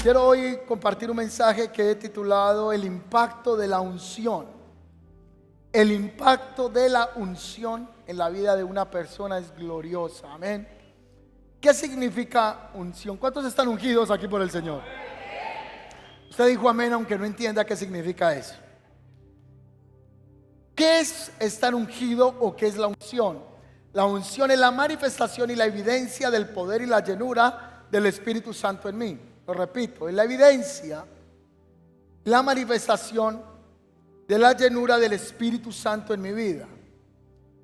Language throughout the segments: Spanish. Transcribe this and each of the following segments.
Quiero hoy compartir un mensaje que he titulado El impacto de la unción. El impacto de la unción en la vida de una persona es gloriosa. Amén. ¿Qué significa unción? ¿Cuántos están ungidos aquí por el Señor? Usted dijo amén aunque no entienda qué significa eso. ¿Qué es estar ungido o qué es la unción? La unción es la manifestación y la evidencia del poder y la llenura del Espíritu Santo en mí. Lo repito, es la evidencia, la manifestación de la llenura del Espíritu Santo en mi vida.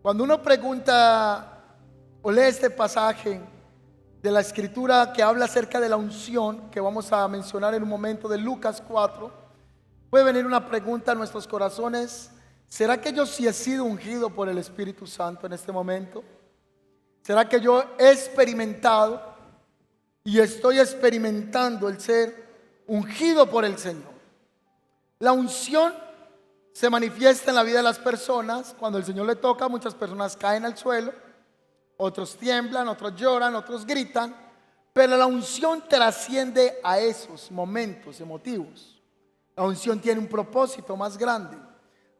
Cuando uno pregunta o lee este pasaje de la Escritura que habla acerca de la unción, que vamos a mencionar en un momento, de Lucas 4, puede venir una pregunta a nuestros corazones: ¿será que yo sí he sido ungido por el Espíritu Santo en este momento? ¿Será que yo he experimentado y estoy experimentando el ser ungido por el Señor? La unción se manifiesta en la vida de las personas. Cuando el Señor le toca, muchas personas caen al suelo, otros tiemblan, otros lloran, otros gritan, pero la unción trasciende a esos momentos emotivos. La unción tiene un propósito más grande.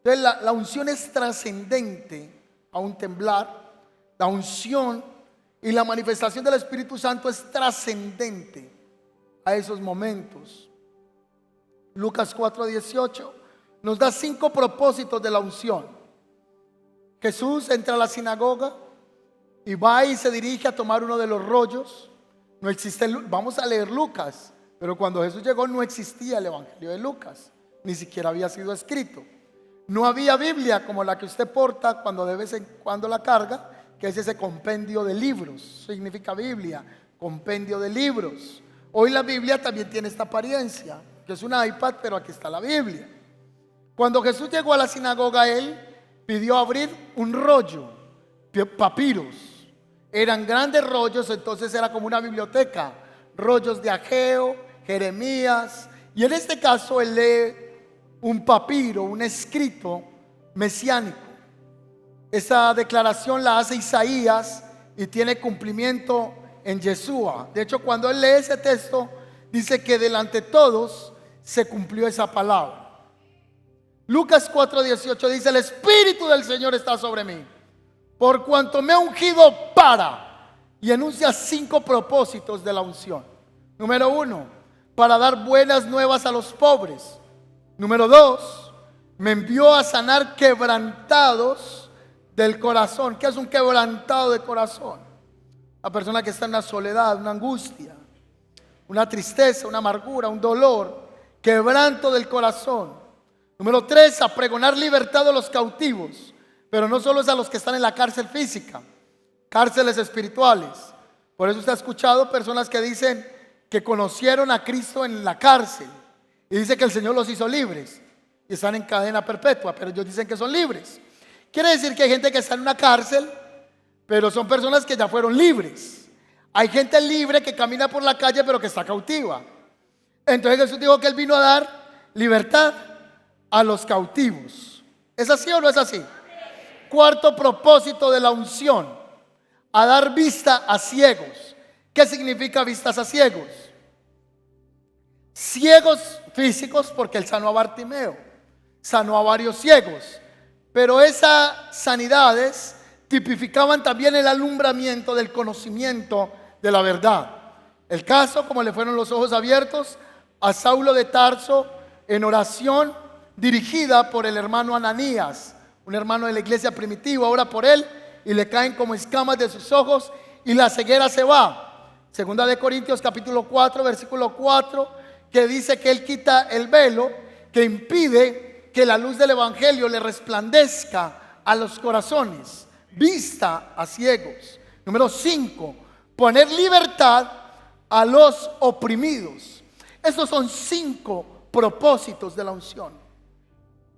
Entonces la unción es trascendente a un temblar. La unción y la manifestación del Espíritu Santo es trascendente a esos momentos. Lucas 4:18 nos da 5 propósitos de la unción. Jesús entra a la sinagoga y va y se dirige a tomar uno de los rollos. No existe, vamos a leer Lucas, pero cuando Jesús llegó no existía el Evangelio de Lucas, ni siquiera había sido escrito. No había Biblia como la que usted porta cuando de vez en cuando la carga, que es ese compendio de libros. Significa Biblia, compendio de libros. Hoy la Biblia también tiene esta apariencia, que es un iPad, pero aquí está la Biblia. Cuando Jesús llegó a la sinagoga, él pidió abrir un rollo, papiros. Eran grandes rollos, entonces era como una biblioteca. Rollos de Ageo, Jeremías, y en este caso él lee un papiro, un escrito mesiánico. Esa declaración la hace Isaías y tiene cumplimiento en Yeshua. De hecho, cuando él lee ese texto, dice que delante de todos se cumplió esa palabra. Lucas 4:18 dice: el Espíritu del Señor está sobre mí, por cuanto me ha ungido para, y enuncia 5 propósitos de la unción. Número 1, para dar buenas nuevas a los pobres. Número 2, me envió a sanar quebrantados del corazón. ¿Qué es un quebrantado de corazón? La persona que está en una soledad, una angustia, una tristeza, una amargura, un dolor, quebranto del corazón. Número 3, a pregonar libertad a los cautivos, pero no solo es a los que están en la cárcel física, cárceles espirituales. Por eso usted ha escuchado personas que dicen que conocieron a Cristo en la cárcel y dice que el Señor los hizo libres y están en cadena perpetua, pero ellos dicen que son libres. Quiere decir que hay gente que está en una cárcel, pero son personas que ya fueron libres. Hay gente libre que camina por la calle, pero que está cautiva. Entonces Jesús dijo que Él vino a dar libertad a los cautivos. ¿Es así o no es así? Cuarto propósito de la unción: a dar vista a ciegos. ¿Qué significa vistas a ciegos? Ciegos físicos, porque Él sanó a Bartimeo, sanó a varios ciegos, pero esas sanidades tipificaban también el alumbramiento del conocimiento de la verdad. El caso, como le fueron los ojos abiertos a Saulo de Tarso en oración dirigida por el hermano Ananías, un hermano de la iglesia primitiva. Ora por él y le caen como escamas de sus ojos y la ceguera se va. Segunda de Corintios capítulo 4 versículo 4, que dice que Él quita el velo que impide que la luz del evangelio le resplandezca a los corazones. Vista a ciegos. Número 5, poner libertad a los oprimidos. Estos son 5 propósitos de la unción.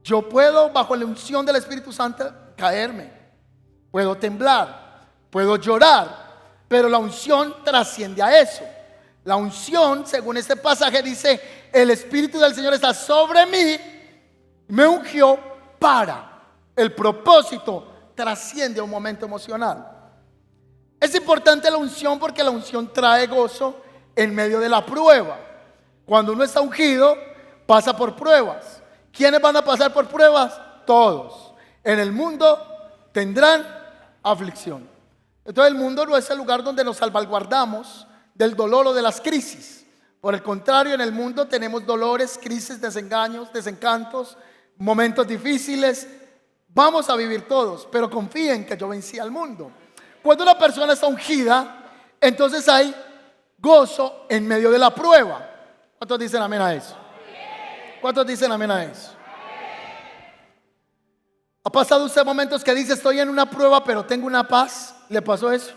Yo puedo, bajo la unción del Espíritu Santo, caerme, puedo temblar, puedo llorar, pero la unción trasciende a eso. La unción, según este pasaje, dice: el Espíritu del Señor está sobre mí, me ungió para. El propósito trasciende a un momento emocional. Es importante la unción porque la unción trae gozo en medio de la prueba. Cuando uno está ungido, pasa por pruebas. ¿Quiénes van a pasar por pruebas? Todos. En el mundo tendrán aflicción. Entonces el mundo no es el lugar donde nos salvaguardamos del dolor o de las crisis. Por el contrario, en el mundo tenemos dolores, crisis, desengaños, desencantos, momentos difíciles. Vamos a vivir todos, pero confíen que yo vencí al mundo. Cuando una persona está ungida, entonces hay gozo en medio de la prueba. ¿Cuántos dicen amén a eso? ¿Cuántos dicen amén a eso? ¿Ha pasado usted momentos que dice estoy en una prueba pero tengo una paz? ¿Le pasó eso?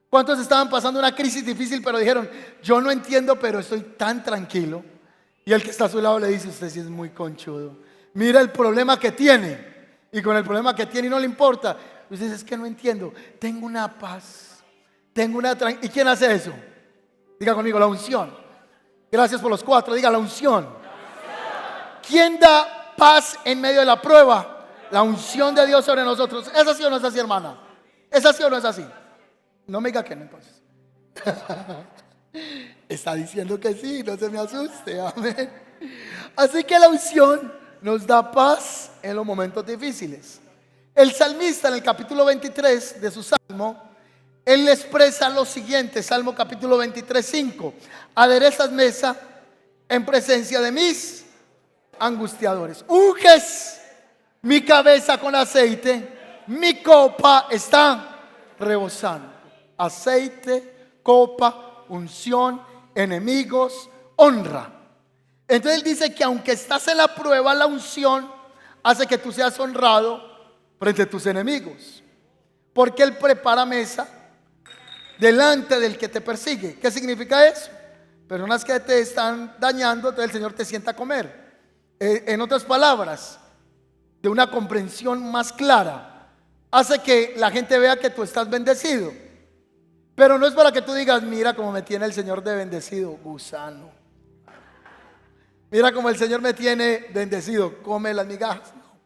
¿Cuántos estaban pasando una crisis difícil pero dijeron yo no entiendo pero estoy tan tranquilo? Y el que está a su lado le dice usted sí es muy conchudo. Mira el problema que tiene. Y con el problema que tiene y no le importa. Usted dice es que no entiendo. Tengo una paz. Tengo una tranquilidad. ¿Y quién hace eso? Diga conmigo la unción. Gracias por los 4. Diga la unción. ¿Quién da paz en medio de la prueba? La unción de Dios sobre nosotros. ¿Es así o no es así, hermana? ¿Es así o no es así? No me diga que no entonces. Está diciendo que sí, no se me asuste. Amén. Así que la unción nos da paz en los momentos difíciles. El salmista en el capítulo 23 de su salmo, él expresa lo siguiente. Salmo capítulo 23, 5. Aderezas mesa en presencia de mis angustiadores. Unges mi cabeza con aceite, mi copa está rebosando. Aceite, copa, unción, enemigos, honra. Entonces él dice que aunque estás en la prueba, la unción hace que tú seas honrado frente a tus enemigos. Porque él prepara mesa delante del que te persigue. ¿Qué significa eso? Personas que te están dañando, entonces el Señor te sienta a comer. En otras palabras, de una comprensión más clara, hace que la gente vea que tú estás bendecido. Pero no es para que tú digas, mira cómo me tiene el Señor de bendecido, gusano. Mira cómo el Señor me tiene bendecido, come las migajas. No.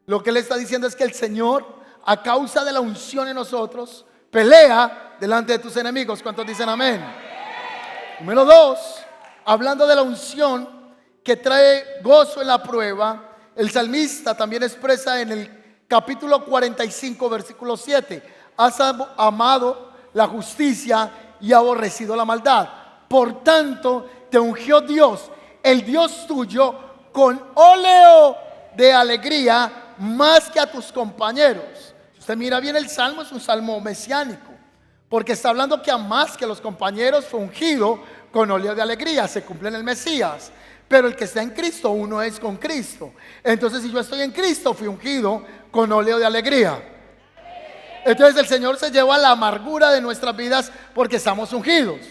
Lo que Él está diciendo es que el Señor, a causa de la unción en nosotros, pelea delante de tus enemigos. ¿Cuántos dicen amén? Número 2, hablando de la unción que trae gozo en la prueba, el salmista también expresa en el capítulo 45, versículo 7: has amado la justicia y aborrecido la maldad. Por tanto, te ungió Dios, el Dios tuyo, con óleo de alegría más que a tus compañeros. Si usted mira bien el salmo, es un salmo mesiánico, porque está hablando que a más que los compañeros fue ungido con óleo de alegría. Se cumple en el Mesías. Pero el que está en Cristo, uno es con Cristo. Entonces si yo estoy en Cristo, fui ungido con óleo de alegría. Entonces el Señor se lleva la amargura de nuestras vidas porque estamos ungidos.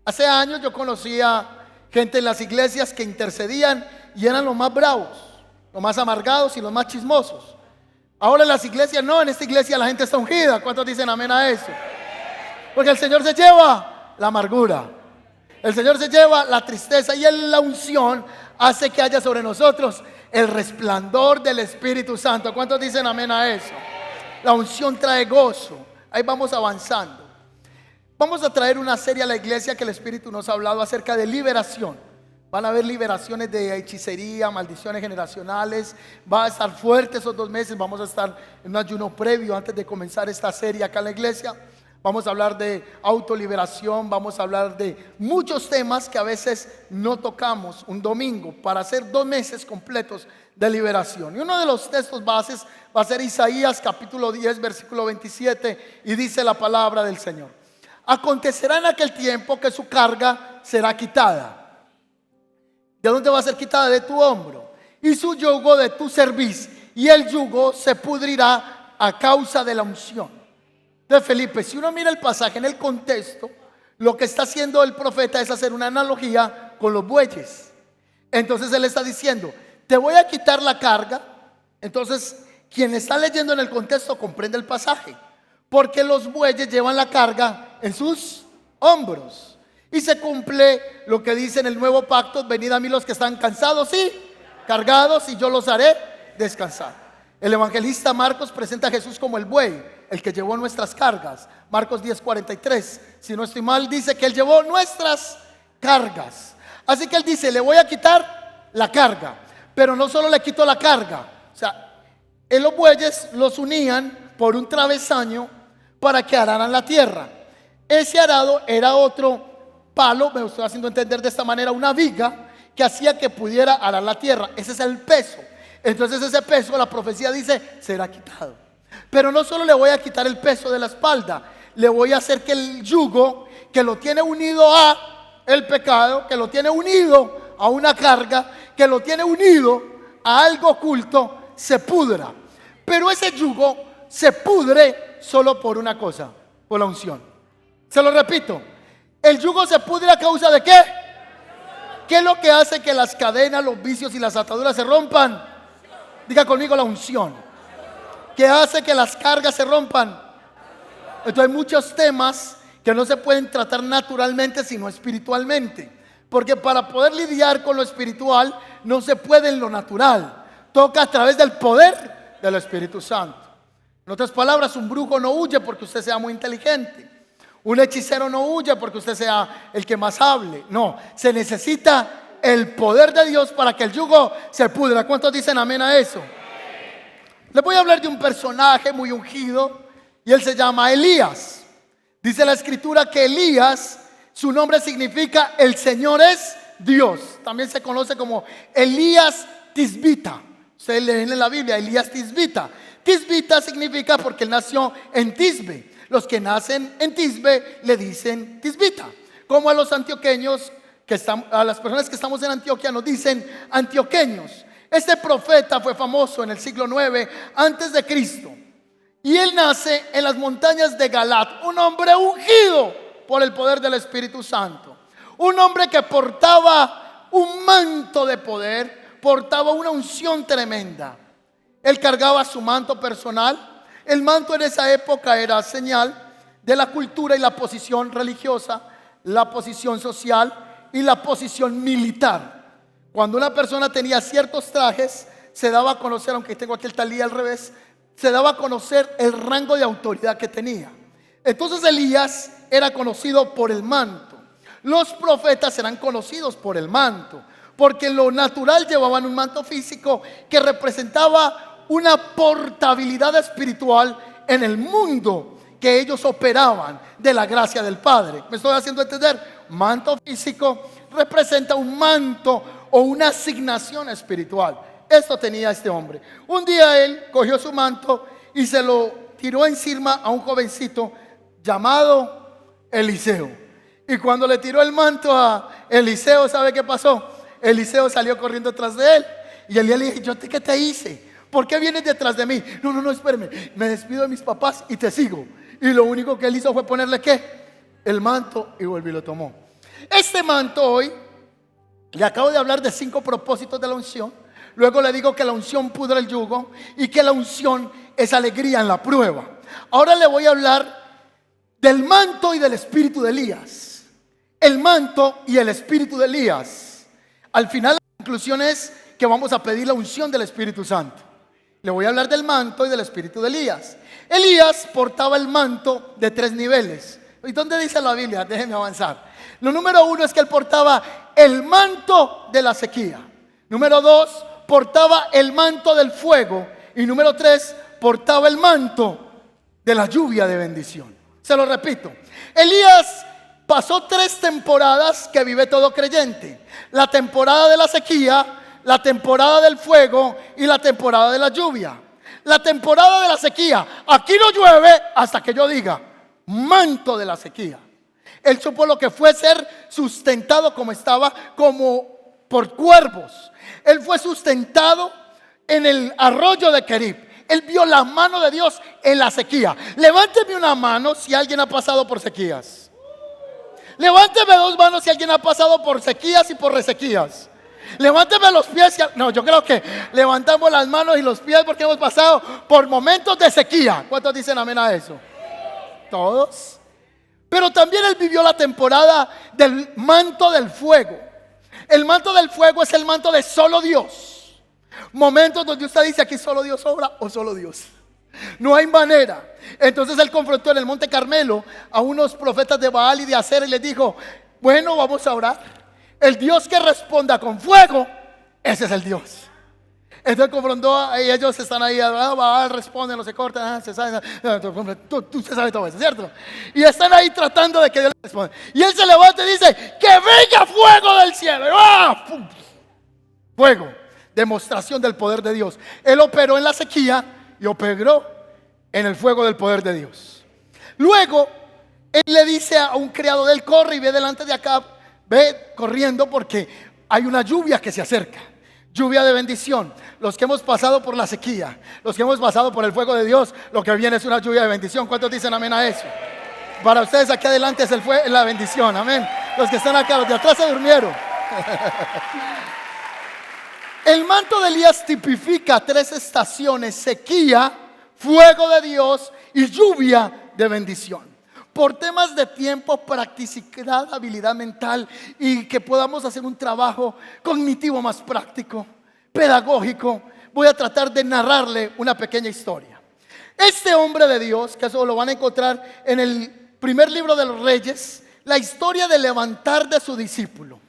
Hace años yo conocía gente en las iglesias que intercedían y eran los más bravos, los más amargados y los más chismosos. Ahora en las iglesias no, en esta iglesia la gente está ungida. ¿Cuántos dicen amén a eso? Porque el Señor se lleva la amargura. El Señor se lleva la tristeza y la unción hace que haya sobre nosotros el resplandor del Espíritu Santo. ¿Cuántos dicen amén a eso? La unción trae gozo. Ahí vamos avanzando. Vamos a traer una serie a la iglesia que el Espíritu nos ha hablado acerca de liberación. Van a haber liberaciones de hechicería, maldiciones generacionales. Va a estar fuerte esos 2 meses. Vamos a estar en un ayuno previo antes de comenzar esta serie acá en la iglesia. Vamos a hablar de autoliberación, vamos a hablar de muchos temas que a veces no tocamos un domingo para hacer 2 meses completos de liberación. Y uno de los textos bases va a ser Isaías capítulo 10 versículo 27 y dice la palabra del Señor: acontecerá en aquel tiempo que su carga será quitada. ¿De dónde va a ser quitada? De tu hombro. Y su yugo de tu cerviz, y el yugo se pudrirá a causa de la unción. De Felipe, si uno mira el pasaje en el contexto, lo que está haciendo el profeta es hacer una analogía con los bueyes. Entonces él está diciendo, te voy a quitar la carga. Entonces quien está leyendo en el contexto comprende el pasaje, porque los bueyes llevan la carga en sus hombros. Y se cumple lo que dice en el nuevo pacto: venid a mí los que están cansados y cargados, y yo los haré descansar. El evangelista Marcos presenta a Jesús como el buey, el que llevó nuestras cargas. Marcos 10:43, si no estoy mal, dice que Él llevó nuestras cargas. Así que él dice, le voy a quitar la carga. Pero no solo le quitó la carga. O sea, en los bueyes los unían por un travesaño para que araran la tierra. Ese arado era otro palo, me estoy haciendo entender de esta manera, una viga que hacía que pudiera arar la tierra. Ese es el peso. Entonces ese peso, la profecía dice, será quitado. Pero no solo le voy a quitar el peso de la espalda, le voy a hacer que el yugo que lo tiene unido a el pecado, que lo tiene unido a una carga, que lo tiene unido a algo oculto, se pudra. Pero ese yugo se pudre solo por una cosa, por la unción. Se lo repito, el yugo se pudre a causa de ¿qué? ¿Qué es lo que hace que las cadenas, los vicios y las ataduras se rompan? Diga conmigo, la unción. ¿Qué hace que las cargas se rompan? Entonces hay muchos temas que no se pueden tratar naturalmente sino espiritualmente, porque para poder lidiar con lo espiritual no se puede en lo natural, toca a través del poder del Espíritu Santo. En otras palabras, un brujo no huye porque usted sea muy inteligente, un hechicero no huye porque usted sea el que más hable. No, se necesita el poder de Dios para que el yugo se pudra. ¿Cuántos dicen amén a eso? Les voy a hablar de un personaje muy ungido y él se llama Elías. Dice la escritura que Elías, su nombre significa el Señor es Dios. También se conoce como Elías Tisbita. Ustedes leen en la Biblia Elías Tisbita. Tisbita significa porque él nació en Tisbe. Los que nacen en Tisbe le dicen Tisbita. Como a los antioqueños, a las personas que estamos en Antioquia nos dicen antioqueños. Este profeta fue famoso en el siglo 9 antes de Cristo. Y él nace en las montañas de Galat, un hombre ungido por el poder del Espíritu Santo. Un hombre que portaba un manto de poder, portaba una unción tremenda. Él cargaba su manto personal. El manto en esa época era señal de la cultura y la posición religiosa, la posición social y la posición militar. Cuando una persona tenía ciertos trajes, se daba a conocer, aunque tengo aquí el talí al revés, se daba a conocer el rango de autoridad que tenía. Entonces Elías era conocido por el manto. Los profetas eran conocidos por el manto, porque en lo natural llevaban un manto físico que representaba una portabilidad espiritual en el mundo que ellos operaban de la gracia del Padre. ¿Me estoy haciendo entender? Manto físico representa un manto o una asignación espiritual. Esto tenía este hombre. Un día él cogió su manto y se lo tiró encima a un jovencito llamado Eliseo. Y cuando le tiró el manto a Eliseo, ¿sabe qué pasó? Eliseo salió corriendo tras de él. Y Elías le dijo, ¿yo qué te hice? ¿Por qué vienes detrás de mí? No, espérame, me despido de mis papás y te sigo. Y lo único que él hizo fue ponerle ¿qué? El manto, y volvió y lo tomó. Este manto hoy, le acabo de hablar de 5 propósitos de la unción. Luego le digo que la unción pudra el yugo y que la unción es alegría en la prueba. Ahora le voy a hablar del manto y del espíritu de Elías. El manto y el espíritu de Elías. Al final la conclusión es que vamos a pedir la unción del Espíritu Santo. Le voy a hablar del manto y del espíritu de Elías. Elías portaba el manto de 3 niveles. ¿Y dónde dice la Biblia? Déjenme avanzar. Lo número 1 es que él portaba el manto de la sequía. Número 2, portaba el manto del fuego. Y número 3, portaba el manto de la lluvia de bendición. Se lo repito. Elías pasó 3 temporadas que vive todo creyente. La temporada de la sequía, la temporada del fuego y la temporada de la lluvia. La temporada de la sequía, aquí no llueve hasta que yo diga manto de la sequía. Él supo lo que fue ser sustentado como estaba, como por cuervos. Él fue sustentado en el arroyo de Kerib. Él vio la mano de Dios en la sequía. Levánteme una mano si alguien ha pasado por sequías. Levánteme 2 manos si alguien ha pasado por sequías y por resequías. Levánteme los pies. No, yo creo que levantamos las manos y los pies porque hemos pasado por momentos de sequía. ¿Cuántos dicen amén a eso? Todos. Pero también él vivió la temporada del manto del fuego. El manto del fuego es el manto de solo Dios. Momentos donde usted dice aquí solo Dios obra o solo Dios. No hay manera. Entonces él confrontó en el Monte Carmelo a unos profetas de Baal y de Acera y les dijo, bueno, vamos a orar. El Dios que responda con fuego, ese es el Dios. Entonces confrontó y ellos están ahí, responden, no se cortan, se sabe, tú se sabes todo eso, ¿cierto? Y están ahí tratando de que Dios les responda. Y él se levanta y dice, que venga fuego del cielo. ¡Pum! Fuego, demostración del poder de Dios. Él operó en la sequía y operó en el fuego del poder de Dios. Luego, él le dice a un criado de él, corre y ve delante de Acab, ve corriendo porque hay una lluvia que se acerca. Lluvia de bendición. Los que hemos pasado por la sequía, los que hemos pasado por el fuego de Dios, lo que viene es una lluvia de bendición. ¿Cuántos dicen amén a eso? Para ustedes aquí adelante es la bendición, amén. Los que están acá, los de atrás se durmieron. El manto de Elías tipifica 3 estaciones: sequía, fuego de Dios y lluvia de bendición. Por temas de tiempo, practicidad, habilidad mental y que podamos hacer un trabajo cognitivo más práctico, pedagógico, voy a tratar de narrarle una pequeña historia. Este hombre de Dios, que eso lo van a encontrar en el primer libro de los Reyes, la historia de levantar de su discípulo,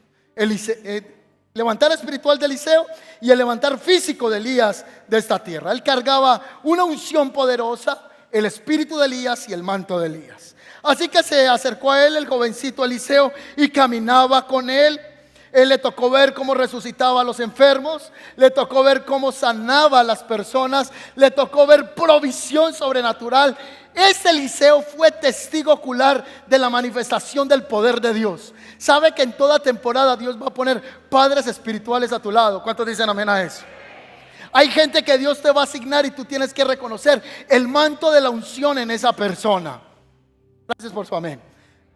levantar espiritual de Eliseo y el levantar físico de Elías de esta tierra. Él cargaba una unción poderosa, el espíritu de Elías y el manto de Elías. Así que se acercó a él el jovencito Eliseo y caminaba con él. Él le tocó ver cómo resucitaba a los enfermos, le tocó ver cómo sanaba a las personas, le tocó ver provisión sobrenatural. Ese Eliseo fue testigo ocular de la manifestación del poder de Dios. Sabe que en toda temporada Dios va a poner padres espirituales a tu lado. ¿Cuántos dicen amén a eso? Hay gente que Dios te va a asignar y tú tienes que reconocer el manto de la unción en esa persona. Gracias por su amén.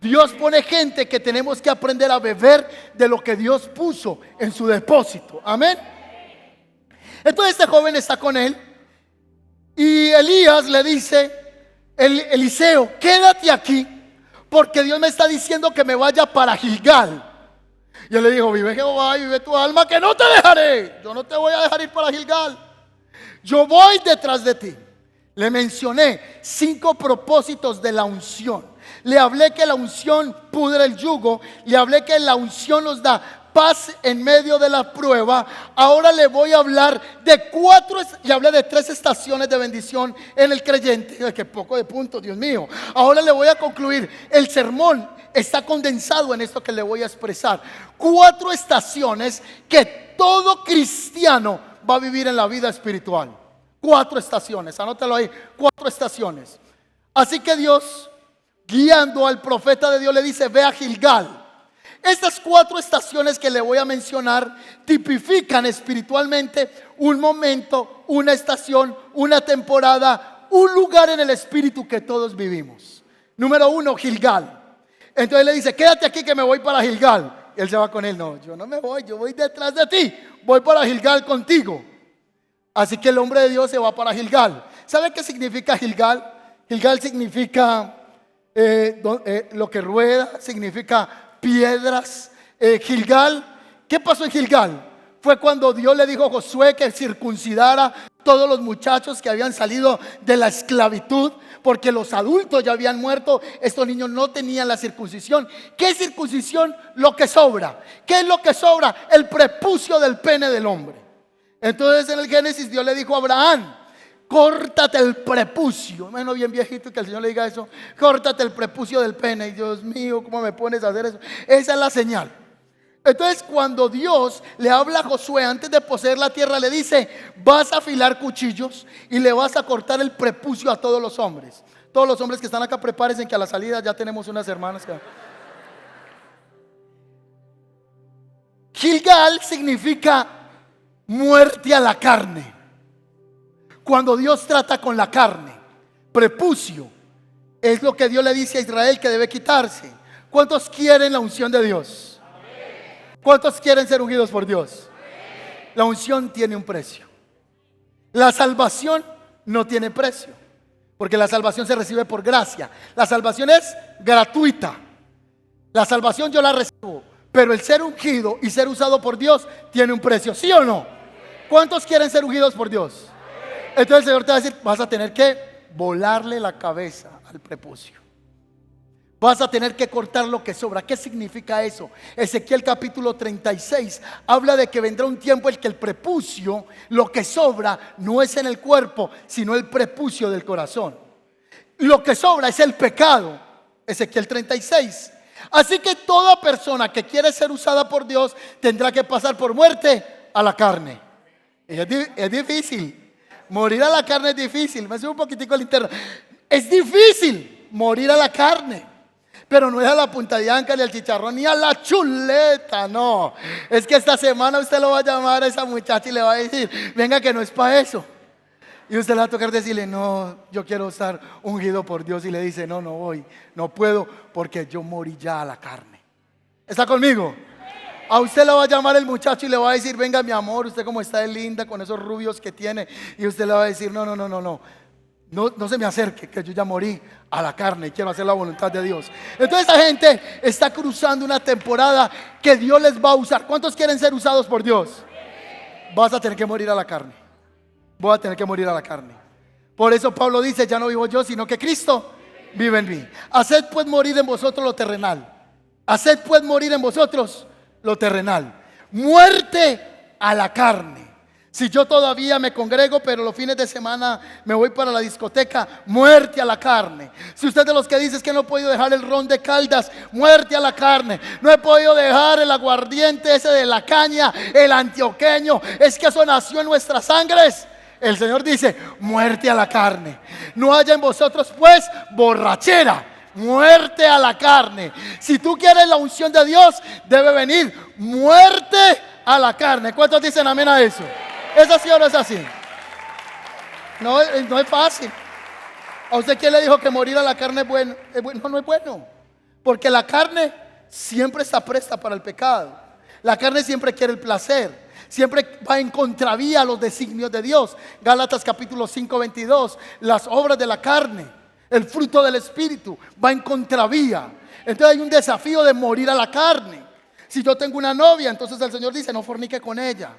Dios pone gente que tenemos que aprender a beber de lo que Dios puso en su depósito. Amén. Entonces este joven está con él y Elías le dice, Eliseo, quédate aquí porque Dios me está diciendo que me vaya para Gilgal. Y él le dijo, vive Jehová y vive tu alma que no te dejaré. Yo no te voy a dejar ir para Gilgal. Yo voy detrás de ti. Le mencioné 5 propósitos de la unción. Le hablé que la unción pudre el yugo. Le hablé que la unción nos da paz en medio de la prueba. Ahora le voy a hablar de 4, le hablé de 3 estaciones de bendición en el creyente. Qué poco de puntos, Dios mío. Ahora le voy a concluir. El sermón está condensado en esto que le voy a expresar. 4 estaciones que todo cristiano va a vivir en la vida espiritual. 4 estaciones, anótalo ahí, 4 estaciones. Así que Dios, guiando al profeta de Dios, le dice, ve a Gilgal. Estas 4 estaciones que le voy a mencionar tipifican espiritualmente un momento, una estación, una temporada, un lugar en el espíritu que todos vivimos. Número 1, Gilgal. Entonces le dice, quédate aquí que me voy para Gilgal. Y él se va con él, no, yo no me voy, yo voy detrás de ti, voy para Gilgal contigo. Así que el hombre de Dios se va para Gilgal. ¿Sabe qué significa Gilgal? Gilgal significa lo que rueda, significa piedras. Gilgal, ¿qué pasó en Gilgal? Fue cuando Dios le dijo a Josué que circuncidara todos los muchachos que habían salido de la esclavitud, porque los adultos ya habían muerto. Estos niños no tenían la circuncisión. ¿Qué es circuncisión? Lo que sobra. ¿Qué es lo que sobra? El prepucio del pene del hombre. Entonces en el Génesis Dios le dijo a Abraham, córtate el prepucio. Bueno, bien viejito que el Señor le diga eso. Córtate el prepucio del pene. Y Dios mío, ¿cómo me pones a hacer eso? Esa es la señal. Entonces cuando Dios le habla a Josué antes de poseer la tierra, le dice, vas a afilar cuchillos y le vas a cortar el prepucio a todos los hombres. Todos los hombres que están acá, prepárense que a la salida ya tenemos unas hermanas que... Gilgal significa muerte a la carne. Cuando Dios trata con la carne, prepucio es lo que Dios le dice a Israel que debe quitarse. ¿Cuántos quieren la unción de Dios? ¿Cuántos quieren ser ungidos por Dios? La unción tiene un precio. La salvación no tiene precio, porque la salvación se recibe por gracia. La salvación es gratuita. La salvación yo la recibo, pero el ser ungido y ser usado por Dios tiene un precio, ¿sí o no? ¿Cuántos quieren ser ungidos por Dios? Entonces el Señor te va a decir, vas a tener que volarle la cabeza al prepucio. Vas a tener que cortar lo que sobra. ¿Qué significa eso? Ezequiel capítulo 36 habla de que vendrá un tiempo en que el prepucio, lo que sobra, no es en el cuerpo, sino el prepucio del corazón. Lo que sobra es el pecado. Ezequiel 36. Así que toda persona que quiere ser usada por Dios tendrá que pasar por muerte a la carne. Es difícil. Morir a la carne es difícil. Me subo un poquitico al interno. Es difícil morir a la carne. Pero no es a la punta de anca, ni al chicharrón, ni a la chuleta, no. Es que esta semana usted lo va a llamar a esa muchacha y le va a decir: venga, que no es para eso. Y usted le va a tocar decirle: no, yo quiero estar ungido por Dios. Y le dice: no, no voy, no puedo, porque yo morí ya a la carne. ¿Está conmigo? A usted le va a llamar el muchacho y le va a decir: venga, mi amor, usted como está de linda con esos rubios que tiene. Y usted le va a decir: no, no, no, no, no. No se me acerque, que yo ya morí a la carne y quiero hacer la voluntad de Dios. Entonces esta gente está cruzando una temporada que Dios les va a usar. ¿Cuántos quieren ser usados por Dios? Vas a tener que morir a la carne. Voy a tener que morir a la carne. Por eso Pablo dice: ya no vivo yo, sino que Cristo vive en mí. Haced pues morir en vosotros lo terrenal. Haced pues morir en vosotros lo terrenal. Muerte a la carne. Si yo todavía me congrego, pero los fines de semana me voy para la discoteca, muerte a la carne. Si usted de los que dice: es que no he podido dejar el ron de Caldas, muerte a la carne. No he podido dejar el aguardiente ese de la caña, el antioqueño, es que eso nació en nuestras sangres. El Señor dice: muerte a la carne. No haya en vosotros pues borrachera. Muerte a la carne. Si tú quieres la unción de Dios, debe venir muerte a la carne. ¿Cuántos dicen amén a eso? ¿Es así o no es así? No es fácil. ¿A usted quién le dijo que morir a la carne es bueno? No es bueno. Porque la carne siempre está presta para el pecado. La carne siempre quiere el placer. Siempre va en contravía a los designios de Dios. Gálatas capítulo 5, 22. Las obras de la carne, el fruto del Espíritu, va en contravía. Entonces hay un desafío de morir a la carne. Si yo tengo una novia, entonces el Señor dice: no fornique con ella.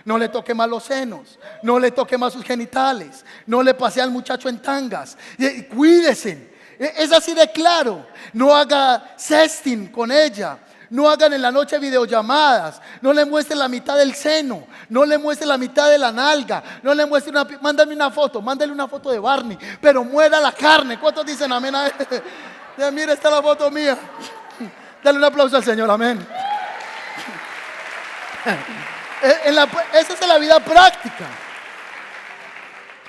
No le toque más los senos, no le toque más sus genitales, no le pase al muchacho en tangas. Cuídese. Es así de claro. No haga sexting con ella. No hagan en la noche videollamadas. No le muestre la mitad del seno. No le muestre la mitad de la nalga. No le muestre mándale una foto de Barney. Pero muera la carne. ¿Cuántos dicen amén a él? Mira, está la foto mía. Dale un aplauso al Señor, amén. Esa es la vida práctica.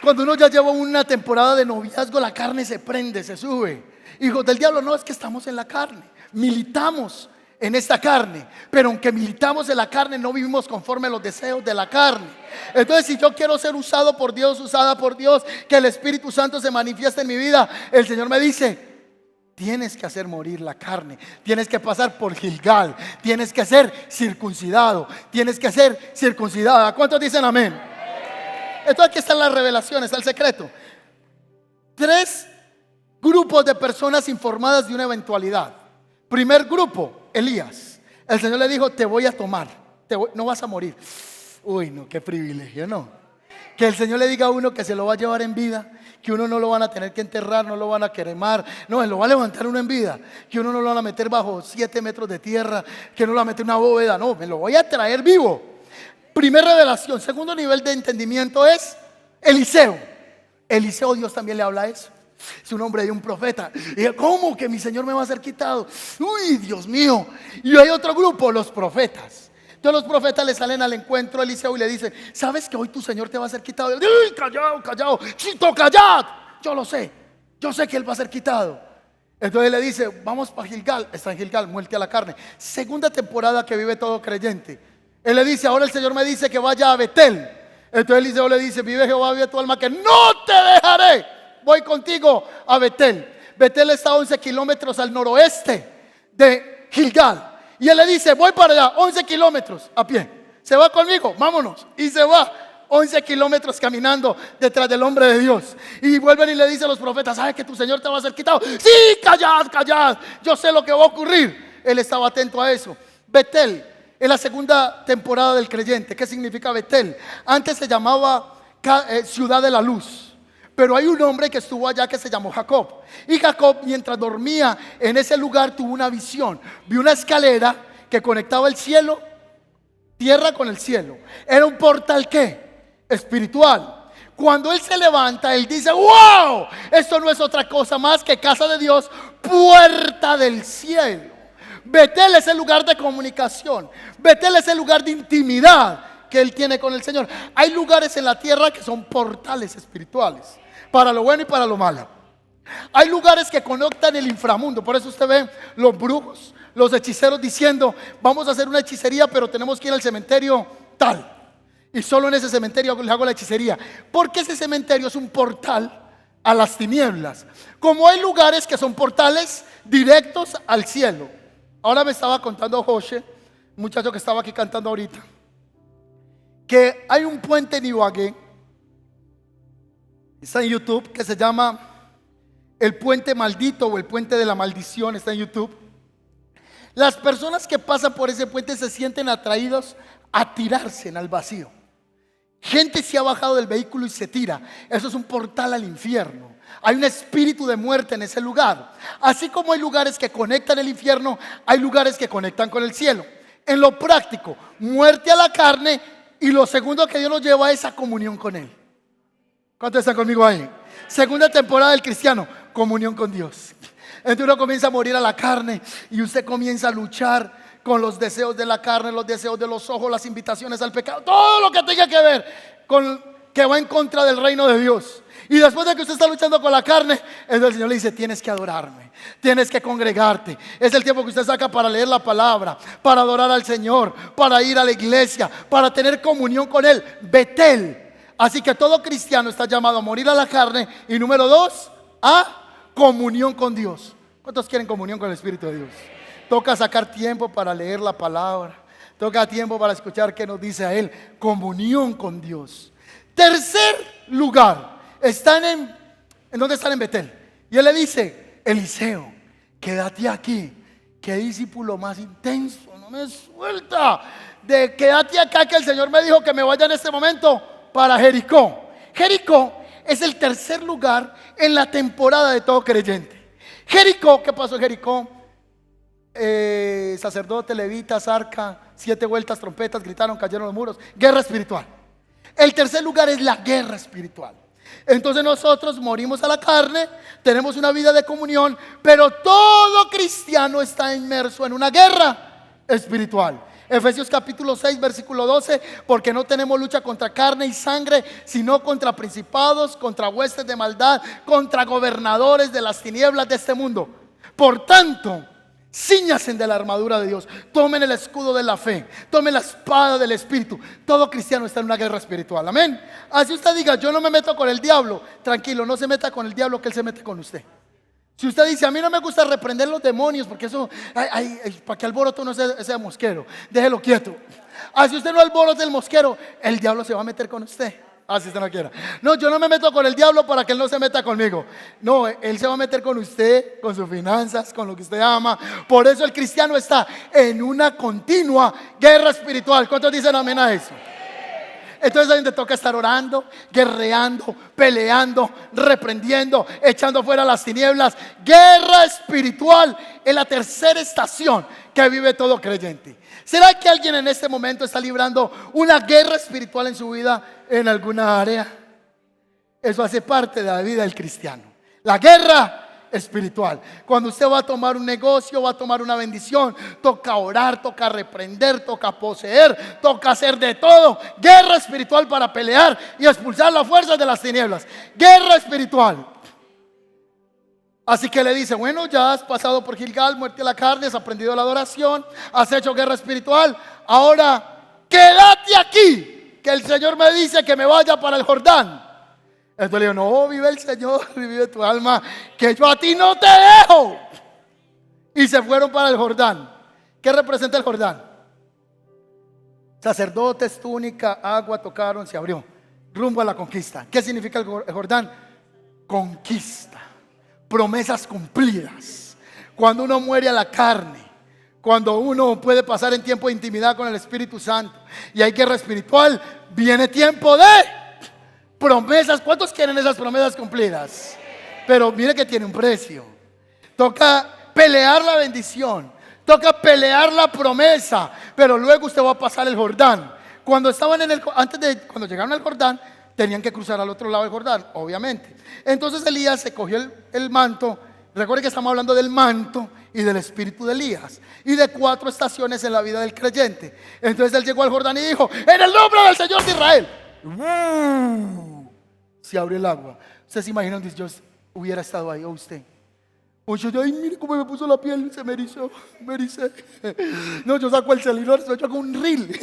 Cuando uno ya lleva una temporada de noviazgo, la carne se prende, se sube. Hijos del diablo, no, es que estamos en la carne. Militamos en esta carne, pero aunque militamos en la carne, no vivimos conforme a los deseos de la carne. Entonces, si yo quiero ser usado por Dios, usada por Dios, que el Espíritu Santo se manifieste en mi vida, el Señor me dice: tienes que hacer morir la carne. Tienes que pasar por Gilgal. Tienes que ser circuncidado. Tienes que ser circuncidada. ¿Cuántos dicen amén? Entonces aquí están las revelaciones, está el secreto. 3 grupos de personas informadas de una eventualidad. Primer grupo, Elías. El Señor le dijo: te voy a tomar, no vas a morir. Uy, no, qué privilegio, ¿no? Que el Señor le diga a uno que se lo va a llevar en vida, que uno no lo van a tener que enterrar, no lo van a quemar, no, Él lo va a levantar uno en vida, que uno no lo van a meter bajo 7 metros de tierra, que no lo va a meter en una bóveda, no, me lo voy a traer vivo. Primera revelación. Segundo nivel de entendimiento es Eliseo. Eliseo, Dios también le habla eso. Es un hombre y un profeta. Y ¿cómo que mi Señor me va a ser quitado? Uy, Dios mío. Y hay otro grupo, los profetas. Entonces los profetas le salen al encuentro a Eliseo y le dicen: ¿sabes que hoy tu Señor te va a ser quitado? Y él, ¡ay, callado, callado! ¡Chito, callad! Yo lo sé. Yo sé que Él va a ser quitado. Entonces le dice: vamos para Gilgal. Está en Gilgal, muerte a la carne. Segunda temporada que vive todo creyente. Él le dice: ahora el Señor me dice que vaya a Betel. Entonces Eliseo le dice: vive Jehová, vive tu alma, que no te dejaré. Voy contigo a Betel. Betel está a 11 kilómetros al noroeste de Gilgal. Y él le dice: voy para allá, 11 kilómetros a pie. ¿Se va conmigo? Vámonos. Y se va 11 kilómetros caminando detrás del hombre de Dios. Y vuelven y le dicen a los profetas: ¿sabes que tu Señor te va a ser quitado? Sí, callad, callad. Yo sé lo que va a ocurrir. Él estaba atento a eso. Betel es la segunda temporada del creyente. ¿Qué significa Betel? Antes se llamaba ciudad de la luz. Pero hay un hombre que estuvo allá que se llamó Jacob. Y Jacob, mientras dormía en ese lugar, tuvo una visión. Vio una escalera que conectaba el cielo, tierra con el cielo. Era un portal, ¿qué? Espiritual. Cuando él se levanta, él dice: ¡wow! Esto no es otra cosa más que casa de Dios, puerta del cielo. Betel es el lugar de comunicación. Betel es el lugar de intimidad que él tiene con el Señor. Hay lugares en la tierra que son portales espirituales, para lo bueno y para lo malo. Hay lugares que conectan el inframundo. Por eso usted ve los brujos, los hechiceros diciendo: vamos a hacer una hechicería, pero tenemos que ir al cementerio tal, y solo en ese cementerio le hago la hechicería. Porque ese cementerio es un portal a las tinieblas. Como hay lugares que son portales directos al cielo. Ahora me estaba contando José, un muchacho que estaba aquí cantando ahorita, que hay un puente en Ibagué, está en YouTube, que se llama el puente maldito o el puente de la maldición. Está en YouTube. Las personas que pasan por ese puente se sienten atraídos a tirarse en el vacío. Gente se ha bajado del vehículo y se tira. Eso es un portal al infierno. Hay un espíritu de muerte en ese lugar. Así como hay lugares que conectan el infierno, hay lugares que conectan con el cielo. En lo práctico, muerte a la carne, y lo segundo que Dios nos lleva es a comunión con Él. ¿Cuántos están conmigo ahí? Segunda temporada del cristiano, comunión con Dios. Entonces uno comienza a morir a la carne y usted comienza a luchar con los deseos de la carne, los deseos de los ojos, las invitaciones al pecado, todo lo que tenga que ver con que va en contra del reino de Dios. Y después de que usted está luchando con la carne, el Señor le dice: tienes que adorarme, tienes que congregarte. Es el tiempo que usted saca para leer la palabra, para adorar al Señor, para ir a la iglesia, para tener comunión con Él. Betel. Así que todo cristiano está llamado a morir a la carne. Y número 2, a comunión con Dios. ¿Cuántos quieren comunión con el Espíritu de Dios? Toca sacar tiempo para leer la palabra. Toca tiempo para escuchar qué nos dice a Él. Comunión con Dios. Tercer lugar. Están ¿en dónde están? En Betel. Y Él le dice: Eliseo, quédate aquí. Qué discípulo más intenso. No me suelta. De quédate acá, que el Señor me dijo que me vaya en este momento para Jericó. Jericó es el tercer lugar en la temporada de todo creyente. Jericó, ¿qué pasó en Jericó? Sacerdote, levitas, arca, 7 vueltas, trompetas, gritaron, cayeron los muros. Guerra espiritual. El tercer lugar es la guerra espiritual. Entonces nosotros morimos a la carne, tenemos una vida de comunión, pero todo cristiano está inmerso en una guerra espiritual. Efesios capítulo 6 versículo 12: porque no tenemos lucha contra carne y sangre, sino contra principados, contra huestes de maldad, contra gobernadores de las tinieblas de este mundo. Por tanto, cíñanse de la armadura de Dios, tomen el escudo de la fe, tomen la espada del Espíritu. Todo cristiano está en una guerra espiritual, amén. Así usted diga: yo no me meto con el diablo, tranquilo, no se meta con el diablo, que él se mete con usted. Si usted dice: a mí no me gusta reprender los demonios, porque eso, para que alborote uno ese mosquero, déjelo quieto. Así usted no alborote el mosquero, el diablo se va a meter con usted. Así usted no quiera. No, yo no me meto con el diablo para que él no se meta conmigo. No, él se va a meter con usted, con sus finanzas, con lo que usted ama. Por eso el cristiano está en una continua guerra espiritual. ¿Cuántos dicen amén a eso? Entonces ahí te toca estar orando, guerreando, peleando, reprendiendo, echando fuera las tinieblas. Guerra espiritual es la tercera estación que vive todo creyente. ¿Será que alguien en este momento está librando una guerra espiritual en su vida, en alguna área? Eso hace parte de la vida del cristiano. La guerra espiritual. Cuando usted va a tomar un negocio, va a tomar una bendición, toca orar, toca reprender, toca poseer, toca hacer de todo. Guerra espiritual para pelear y expulsar las fuerzas de las tinieblas. Guerra espiritual. Así que le dice: bueno, ya has pasado por Gilgal, muerte a la carne, has aprendido la adoración, has hecho guerra espiritual. Ahora quédate aquí, que el Señor me dice que me vaya para el Jordán. Entonces le digo: no, vive el Señor, vive tu alma, que yo a ti no te dejo. Y se fueron para el Jordán. ¿Qué representa el Jordán? Sacerdotes, túnica, agua, tocaron, se abrió. Rumbo a la conquista. ¿Qué significa el Jordán? Conquista, promesas cumplidas. Cuando uno muere a la carne, cuando uno puede pasar en tiempo de intimidad con el Espíritu Santo y hay guerra espiritual, viene tiempo de Promesas, ¿cuántos quieren esas promesas cumplidas? Pero mire que tiene un precio. Toca pelear la bendición, toca pelear la promesa, pero luego usted va a pasar el Jordán. Cuando llegaron al Jordán, tenían que cruzar al otro lado del Jordán, obviamente. Entonces Elías se cogió el manto. Recuerde que estamos hablando del manto y del espíritu de Elías y de 4 estaciones en la vida del creyente. Entonces él llegó al Jordán y dijo: en el nombre del Señor de Israel. Se abrió el agua. Usted se imagina si yo hubiera estado ahí, o usted. Ay, mire cómo me puso la piel, se me erizó, me ericé. No, yo saco el celular, yo hago un reel,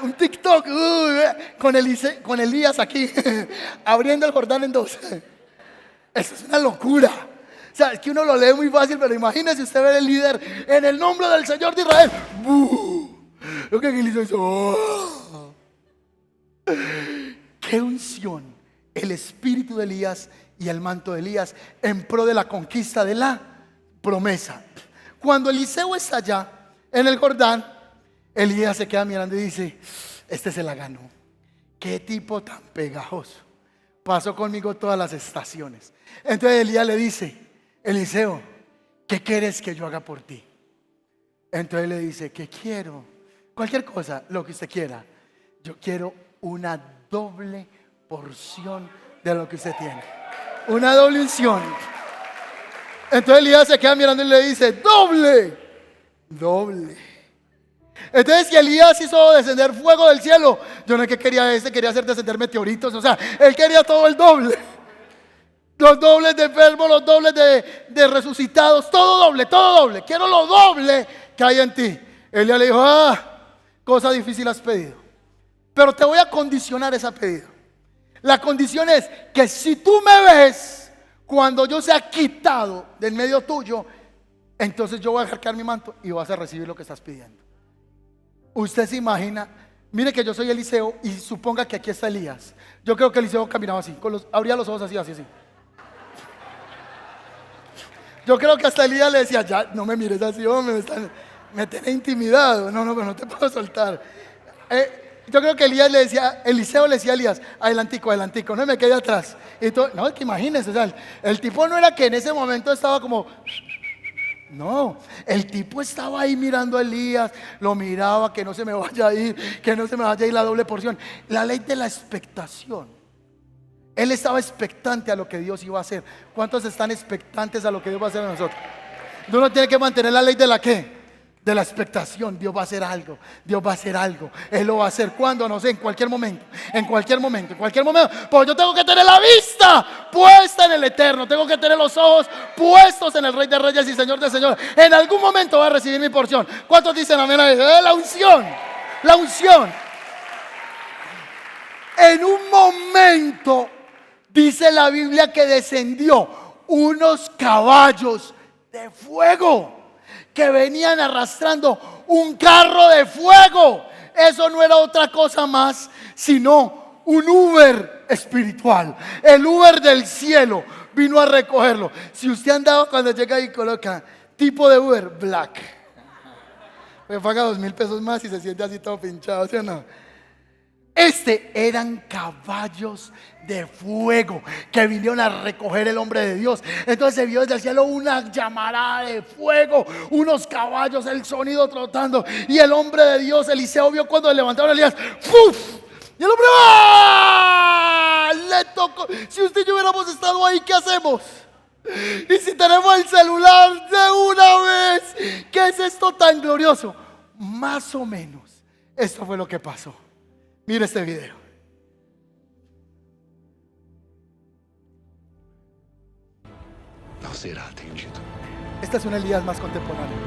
un TikTok, con Elías aquí, abriendo el Jordán en 2. Eso es una locura. O sea, es que uno lo lee muy fácil, pero imagínese usted ver el líder: en el nombre del Señor de Israel. Lo que Elías hizo. ¡Oh! ¡Qué unción! El espíritu de Elías y el manto de Elías en pro de la conquista de la promesa. Cuando Eliseo está allá en el Jordán, Elías se queda mirando y dice: este se la ganó. Qué tipo tan pegajoso. Pasó conmigo todas las estaciones. Entonces Elías le dice: Eliseo, ¿qué quieres que yo haga por ti? Entonces le dice: ¿qué quiero? Cualquier cosa, lo que usted quiera. Yo quiero una doble porción de lo que usted tiene. Una doble unción. Entonces Elías se queda mirando y le dice: doble, doble. Entonces, si Elías hizo descender fuego del cielo, yo no es que quería quería hacer descender meteoritos. O sea, él quería todo el doble. Los dobles de enfermos, los dobles de resucitados, todo doble, todo doble. Quiero lo doble que hay en ti. Elías le dijo: cosa difícil has pedido, pero te voy a condicionar esa pedida. La condición es que si tú me ves cuando yo sea quitado del medio tuyo, entonces yo voy a dejar caer mi manto y vas a recibir lo que estás pidiendo. Usted se imagina, mire que yo soy Eliseo y suponga que aquí está Elías. Yo creo que Eliseo caminaba así, abría los ojos así. Yo creo que hasta Elías le decía: ya, no me mires así, hombre, me tenés intimidado. No te puedo soltar. Yo creo que Eliseo le decía a Elías: adelantico, no me quede atrás. Y todo, no, es que imagínense, o sea, el tipo no era que en ese momento estaba como... No, el tipo estaba ahí mirando a Elías, lo miraba, que no se me vaya a ir, la doble porción. La ley de la expectación. Él estaba expectante a lo que Dios iba a hacer. ¿Cuántos están expectantes a lo que Dios va a hacer a nosotros? Uno tiene que mantener la ley de la ¿qué? De la expectación. Dios va a hacer algo, Dios va a hacer algo. Él lo va a hacer, ¿cuándo? No sé, en cualquier momento. Pues yo tengo que tener la vista puesta en el Eterno. Tengo que tener los ojos puestos en el Rey de Reyes y Señor de Señores. En algún momento va a recibir mi porción. ¿Cuántos dicen amén a eso? La unción, la unción. En un momento dice la Biblia que descendió unos caballos de fuego que venían arrastrando un carro de fuego. Eso no era otra cosa más sino un Uber espiritual. El Uber del cielo vino a recogerlo. Si usted andaba, cuando llega y coloca tipo de Uber, black, me paga 2,000 pesos más y se siente así todo pinchado, ¿sí o no? Eran caballos de fuego que vinieron a recoger el hombre de Dios. Entonces se vio desde el cielo una llamarada de fuego, unos caballos, el sonido trotando. Y el hombre de Dios, Eliseo, vio cuando le levantaron a Elías. ¡Puf! Y el hombre le tocó. Si usted y yo hubiéramos estado ahí, ¿qué hacemos? Y si tenemos el celular de una vez, ¿qué es esto tan glorioso? Más o menos esto fue lo que pasó. Mire este video. No será atendido. Esta es una Elías más contemporánea.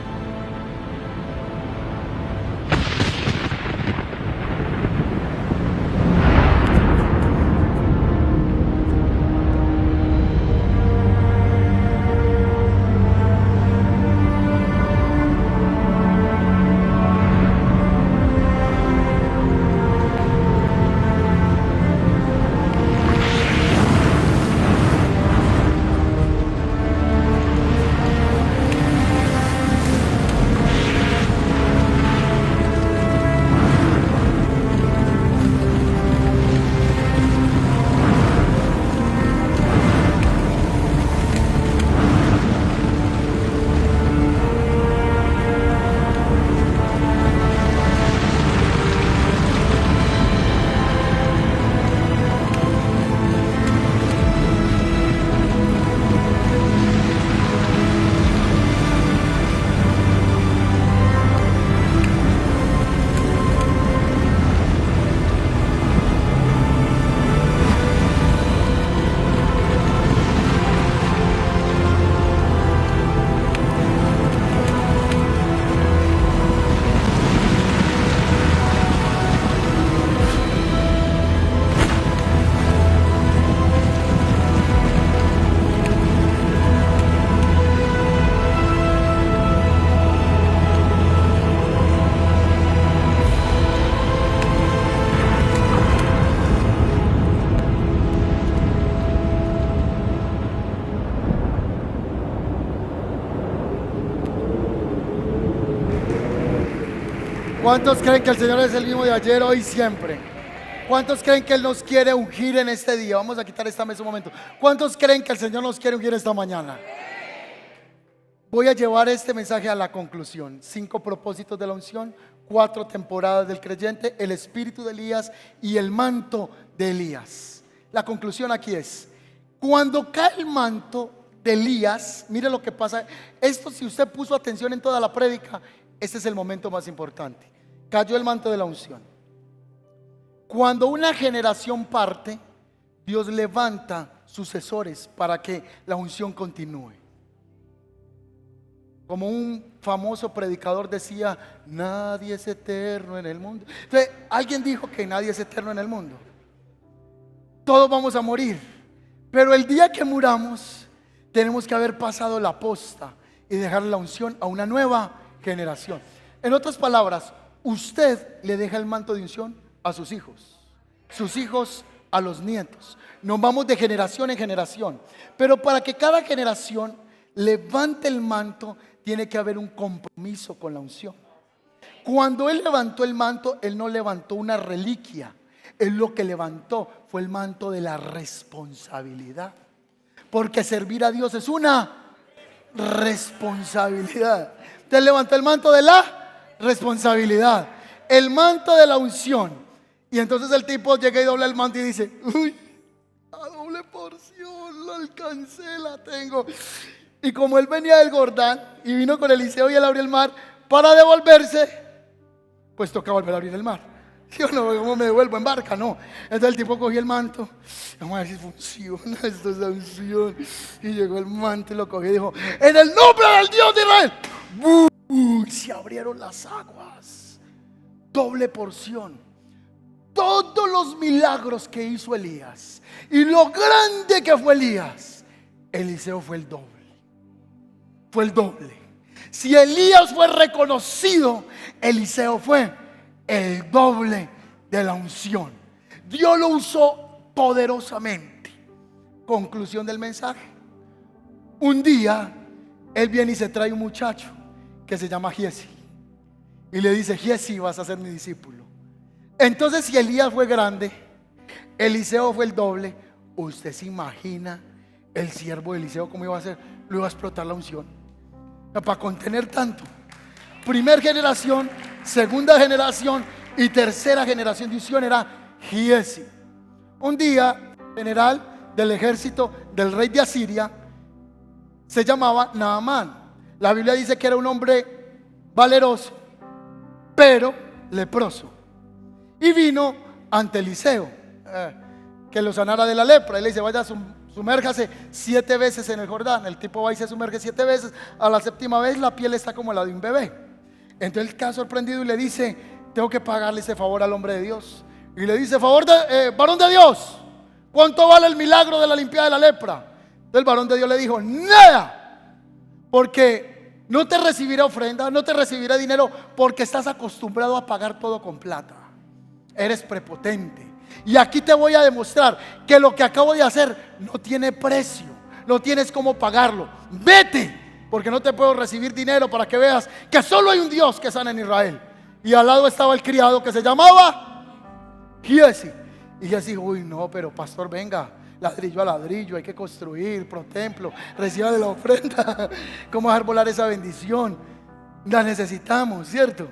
¿Cuántos creen que el Señor es el mismo de ayer, hoy y siempre? ¿Cuántos creen que Él nos quiere ungir en este día? Vamos a quitar esta mesa un momento. ¿Cuántos creen que el Señor nos quiere ungir esta mañana? Voy a llevar este mensaje a la conclusión. 5 propósitos de la unción, 4 temporadas del creyente, el espíritu de Elías y el manto de Elías. La conclusión aquí es: cuando cae el manto de Elías, mire lo que pasa. Esto, si usted puso atención en toda la prédica, este es el momento más importante. Cayó el manto de la unción. Cuando una generación parte, Dios levanta sucesores para que la unción continúe. Como un famoso predicador decía: nadie es eterno en el mundo. Entonces, alguien dijo que nadie es eterno en el mundo. Todos vamos a morir, pero el día que muramos tenemos que haber pasado la posta y dejar la unción a una nueva generación. En otras palabras, usted le deja el manto de unción a sus hijos a los nietos. Nos vamos de generación en generación, pero para que cada generación levante el manto, tiene que haber un compromiso con la unción. Cuando Él levantó el manto, Él no levantó una reliquia. Él lo que levantó fue el manto de la responsabilidad, porque servir a Dios es una responsabilidad. Entonces levantó el manto de la responsabilidad, el manto de la unción. Y entonces el tipo llega y dobla el manto y dice: uy, la doble porción, la alcancé, la tengo. Y como él venía del Jordán y vino con Eliseo y él abrió el mar para devolverse, pues toca volver a abrir el mar. Yo no, ¿cómo me devuelvo en barca? No. Entonces el tipo cogió el manto. Vamos a ver si funciona, esto es la unción. Y llegó el manto y lo cogió y dijo: en el nombre del Dios de Israel. ¡Bum! Se abrieron las aguas. Doble porción. Todos los milagros que hizo Elías y lo grande que fue Elías, Eliseo fue el doble. Fue el doble. Si Elías fue reconocido, Eliseo fue el doble de la unción. Dios lo usó poderosamente. Conclusión del mensaje: un día él viene y se trae un muchacho que se llama Giesi y le dice: Giesi, vas a ser mi discípulo. Entonces, si Elías fue grande, Eliseo fue el doble. ¿Usted se imagina el siervo de Eliseo cómo iba a ser? Lo iba a explotar la unción para contener tanto. Primer generación, segunda generación y tercera generación de unción era Giesi. Un día, general del ejército del rey de Asiria se llamaba Naamán. La Biblia dice que era un hombre valeroso, pero leproso. Y vino ante Eliseo que lo sanara de la lepra. Él le dice: vaya, sumérjase 7 veces en el Jordán. El tipo va y se sumerge 7 veces. A la 7ª vez la piel está como la de un bebé. Entonces él queda sorprendido y le dice: tengo que pagarle ese favor al hombre de Dios. Y le dice: varón de Dios, ¿cuánto vale el milagro de la limpieza de la lepra? Entonces el varón de Dios le dijo: nada, porque no te recibirá ofrenda, no te recibirá dinero, porque estás acostumbrado a pagar todo con plata. Eres prepotente. Y aquí te voy a demostrar que lo que acabo de hacer no tiene precio, no tienes cómo pagarlo. Vete, porque no te puedo recibir dinero, para que veas que solo hay un Dios que sana en Israel. Y al lado estaba el criado que se llamaba Giesi. Y Giesi dijo: uy, no, pero pastor, venga, ladrillo a ladrillo, hay que construir pro templo, reciba de la ofrenda. ¿Cómo dejar volar esa bendición? La necesitamos, ¿cierto?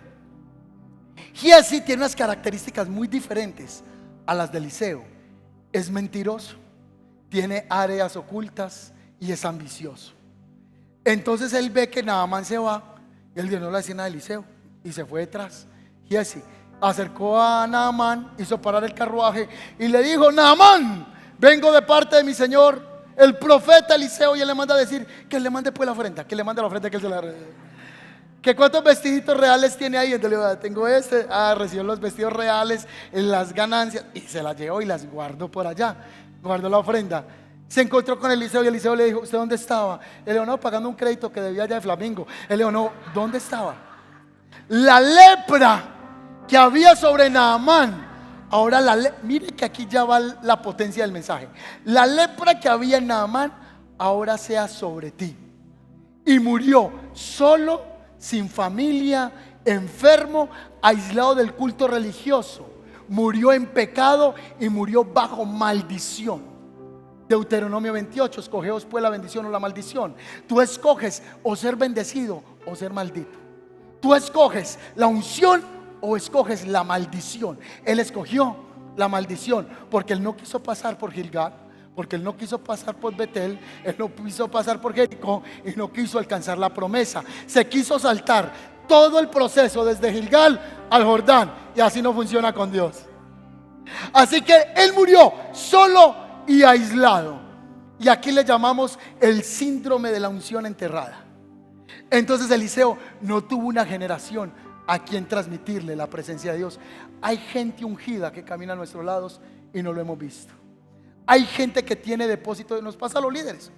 Giesi tiene unas características muy diferentes a las de Eliseo. Es mentiroso, tiene áreas ocultas y es ambicioso. Entonces él ve que Naamán se va y él dio la escena de Eliseo y se fue detrás. Giesi acercó a Naamán, hizo parar el carruaje y le dijo: Naamán, vengo de parte de mi señor el profeta Eliseo. Y él le manda a decir que le mande pues la ofrenda, que le mande la ofrenda, que él se la... ¿Que cuántos vestiditos reales tiene ahí? Entonces le digo: tengo este. Recibió los vestidos reales, en las ganancias, y se las llevó y las guardó por allá. Guardó la ofrenda. Se encontró con Eliseo y Eliseo le dijo: ¿usted dónde estaba? Él dijo: no, pagando un crédito que debía allá de Flamingo. Él dijo: no, ¿dónde estaba? La lepra que había sobre Naamán. Ahora mire que aquí ya va la potencia del mensaje. La lepra que había en Naamán ahora sea sobre ti. Y murió solo, sin familia, enfermo, aislado del culto religioso, murió en pecado y murió bajo maldición. Deuteronomio 28, escogeos pues la bendición o la maldición. Tú escoges o ser bendecido o ser maldito. Tú escoges la unción o escoges la maldición. Él escogió la maldición porque él no quiso pasar por Gilgal, porque él no quiso pasar por Betel, él no quiso pasar por Jericó y no quiso alcanzar la promesa. Se quiso saltar todo el proceso desde Gilgal al Jordán, y así no funciona con Dios. Así que él murió solo y aislado, y aquí le llamamos el síndrome de la unción enterrada. Entonces Eliseo no tuvo una generación a quien transmitirle la presencia de Dios. Hay gente ungida que camina a nuestros lados y no lo hemos visto. Hay gente que tiene depósito, nos pasa a los líderes.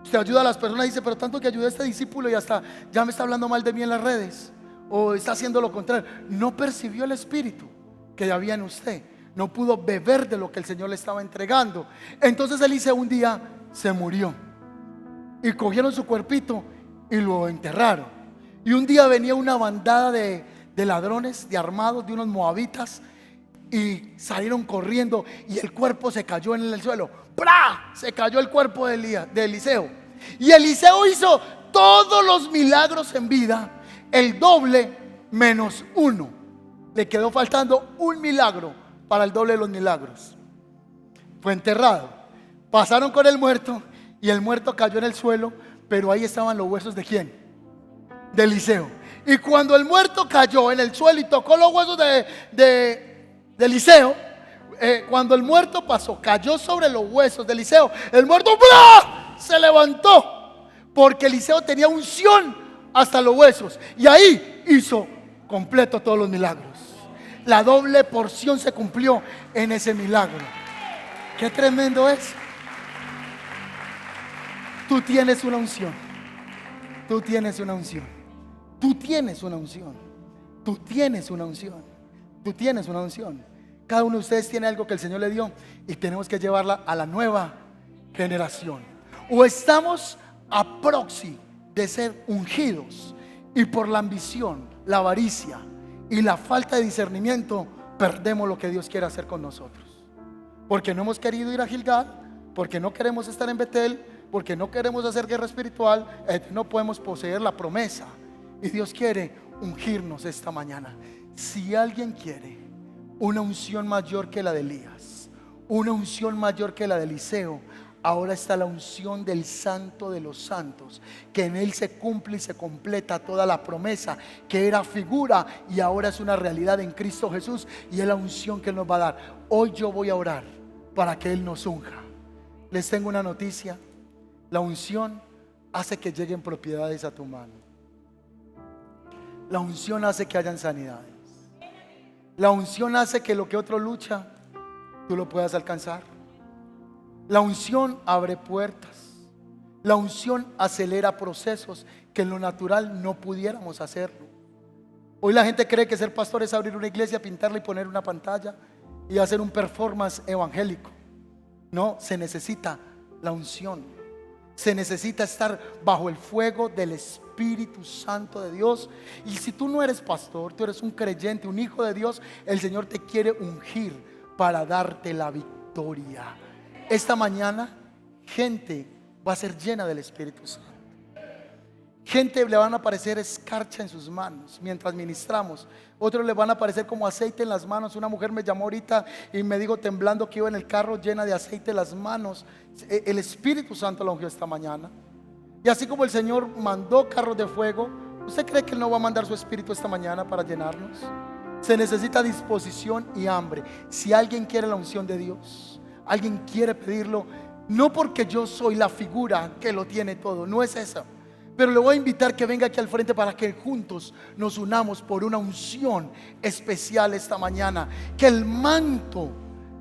Usted ayuda a las personas y dice, pero tanto que ayudé a este discípulo y hasta ya me está hablando mal de mí en las redes, o está haciendo lo contrario. No percibió el espíritu que había en usted, no pudo beber de lo que el Señor le estaba entregando. Entonces Eliseo un día se murió y cogieron su cuerpito y lo enterraron. Y un día venía una bandada de ladrones, de armados, de unos moabitas, y salieron corriendo y el cuerpo se cayó en el suelo. ¡Pra! Se cayó el cuerpo de Eliseo. Y Eliseo hizo todos los milagros en vida, el doble menos uno. Le quedó faltando un milagro para el doble de los milagros. Fue enterrado. Pasaron con el muerto y el muerto cayó en el suelo, pero ahí estaban los huesos ¿de quién? De Eliseo. Y cuando el muerto cayó en el suelo y tocó los huesos de Eliseo, cuando el muerto pasó, cayó sobre los huesos de Eliseo, el muerto ¡blah! Se levantó, porque Eliseo tenía unción hasta los huesos, y ahí hizo completo todos los milagros. La doble porción se cumplió en ese milagro. Qué tremendo es. Tú tienes una unción. Tú tienes una unción. Tú tienes una unción. Tú tienes una unción. Tú tienes una unción. Cada uno de ustedes tiene algo que el Señor le dio y tenemos que llevarla a la nueva generación. O estamos a proxy de ser ungidos y por la ambición, la avaricia y la falta de discernimiento perdemos lo que Dios quiere hacer con nosotros. Porque no hemos querido ir a Gilgal, porque no queremos estar en Betel, porque no queremos hacer guerra espiritual, no podemos poseer la promesa. Y Dios quiere ungirnos esta mañana. Si alguien quiere una unción mayor que la de Elías, una unción mayor que la de Eliseo, ahora está la unción del Santo de los Santos, que en él se cumple y se completa toda la promesa, que era figura y ahora es una realidad en Cristo Jesús, y es la unción que él nos va a dar. Hoy yo voy a orar para que él nos unja. Les tengo una noticia: la unción hace que lleguen propiedades a tu mano. La unción hace que hayan sanidades. La unción hace que lo que otro lucha, tú lo puedas alcanzar. La unción abre puertas. La unción acelera procesos que en lo natural no pudiéramos hacerlo. Hoy la gente cree que ser pastor es abrir una iglesia, pintarla y poner una pantalla y hacer un performance evangélico. No, se necesita la unción. Se necesita estar bajo el fuego del Espíritu Santo de Dios. Y si tú no eres pastor, tú eres un creyente, un hijo de Dios, el Señor te quiere ungir para darte la victoria. Esta mañana gente va a ser llena del Espíritu Santo. Gente le van a aparecer escarcha en sus manos mientras ministramos. Otros le van a aparecer como aceite en las manos. Una mujer me llamó ahorita y me dijo temblando que iba en el carro llena de aceite en las manos. El Espíritu Santo la ungió esta mañana. Y así como el Señor mandó carros de fuego, ¿usted cree que Él no va a mandar su Espíritu esta mañana para llenarnos? Se necesita disposición y hambre. Si alguien quiere la unción de Dios, alguien quiere pedirlo, no porque yo soy la figura que lo tiene todo, no es esa. Pero le voy a invitar que venga aquí al frente para que juntos nos unamos por una unción especial esta mañana. Que el manto,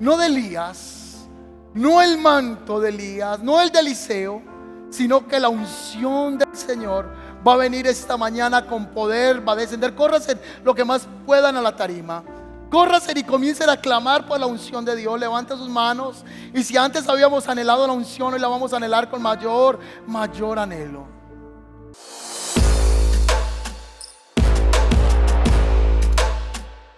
no de Elías, no el manto de Elías, no el de Eliseo, sino que la unción del Señor va a venir esta mañana con poder, va a descender. Córranse lo que más puedan a la tarima. Córranse y comiencen a clamar por la unción de Dios. Levanten sus manos. Y si antes habíamos anhelado la unción, hoy la vamos a anhelar con mayor anhelo.